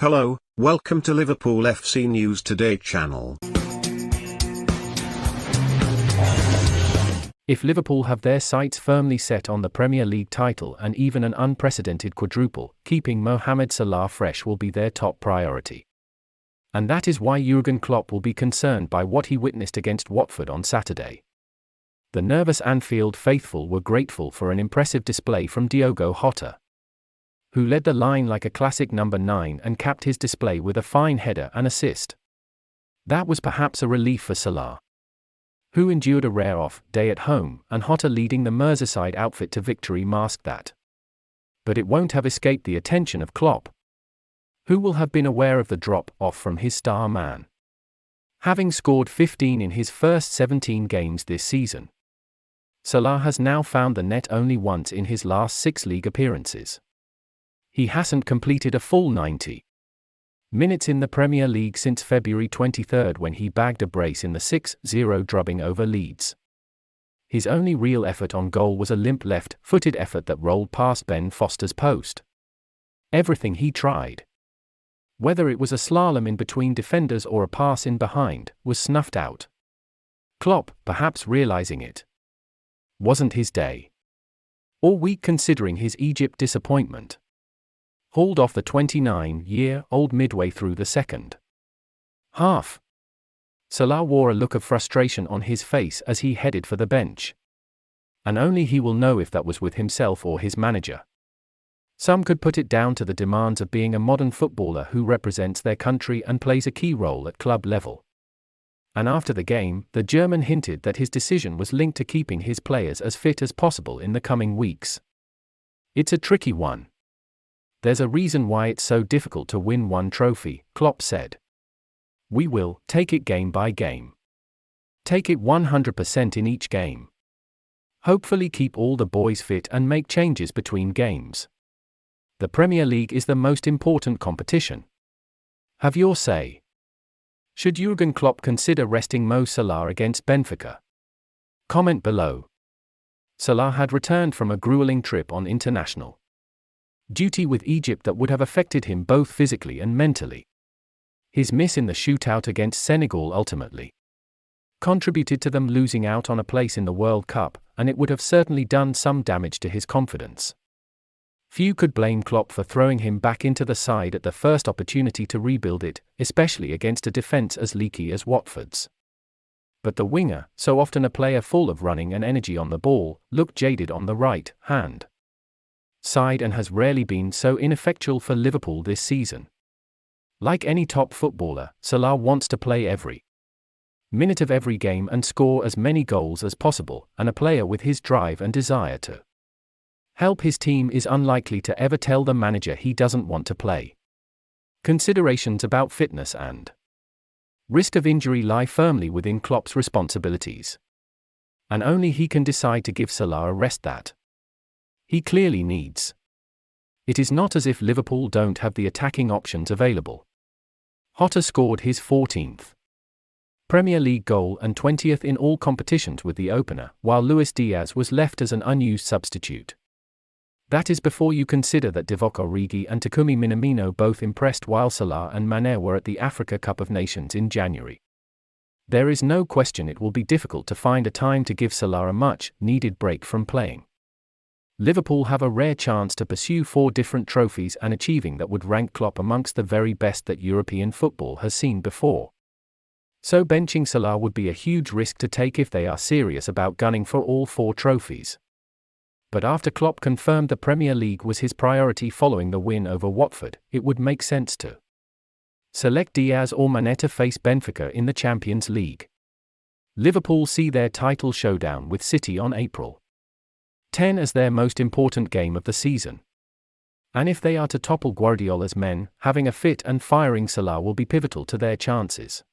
Hello, welcome to Liverpool FC News Today channel. If Liverpool have their sights firmly set on the Premier League title and even an unprecedented quadruple, keeping Mohamed Salah fresh will be their top priority. And that is why Jurgen Klopp will be concerned by what he witnessed against Watford on Saturday. The nervous Anfield faithful were grateful for an impressive display from Diogo Jota, who led the line like a classic number 9 and capped his display with a fine header and assist. That was perhaps a relief for Salah, who endured a rare off day at home, and Jota leading the Merseyside outfit to victory masked that. But it won't have escaped the attention of Klopp, who will have been aware of the drop-off from his star man. Having scored 15 in his first 17 games this season, Salah has now found the net only once in his last 6 league appearances. He hasn't completed a full 90 minutes in the Premier League since February 23 when he bagged a brace in the 6-0 drubbing over Leeds. His only real effort on goal was a limp left-footed effort that rolled past Ben Foster's post. Everything he tried, whether it was a slalom in between defenders or a pass in behind, was snuffed out. Klopp, perhaps realizing it wasn't his day, or weak considering his Egypt disappointment, hauled off the 29-year-old midway through the second half. Salah wore a look of frustration on his face as he headed for the bench, and only he will know if that was with himself or his manager. Some could put it down to the demands of being a modern footballer who represents their country and plays a key role at club level. And after the game, the German hinted that his decision was linked to keeping his players as fit as possible in the coming weeks. It's a tricky one. There's a reason why it's so difficult to win one trophy, Klopp said. We will take it game by game. Take it 100% in each game. Hopefully keep all the boys fit and make changes between games. The Premier League is the most important competition. Have your say. Should Jurgen Klopp consider resting Mo Salah against Benfica? Comment below. Salah had returned from a grueling trip on international duty with Egypt that would have affected him both physically and mentally. His miss in the shootout against Senegal ultimately contributed to them losing out on a place in the World Cup, and it would have certainly done some damage to his confidence. Few could blame Klopp for throwing him back into the side at the first opportunity to rebuild it, especially against a defence as leaky as Watford's. But the winger, so often a player full of running and energy on the ball, looked jaded on the right-hand side and has rarely been so ineffectual for Liverpool this season. Like any top footballer, Salah wants to play every minute of every game and score as many goals as possible, and a player with his drive and desire to help his team is unlikely to ever tell the manager he doesn't want to play. Considerations about fitness and risk of injury lie firmly within Klopp's responsibilities, and only he can decide to give Salah a rest that he clearly needs. It is not as if Liverpool don't have the attacking options available. Jota scored his 14th Premier League goal and 20th in all competitions with the opener, while Luis Diaz was left as an unused substitute. That is before you consider that Divock Origi and Takumi Minamino both impressed while Salah and Mané were at the Africa Cup of Nations in January. There is no question it will be difficult to find a time to give Salah a much-needed break from playing. Liverpool have a rare chance to pursue 4 different trophies and achieving that would rank Klopp amongst the very best that European football has seen before. So benching Salah would be a huge risk to take if they are serious about gunning for all 4 trophies. But after Klopp confirmed the Premier League was his priority following the win over Watford, it would make sense to select Diaz or Mané to face Benfica in the Champions League. Liverpool see their title showdown with City on April 10 as their most important game of the season. And if they are to topple Guardiola's men, having a fit and firing Salah will be pivotal to their chances.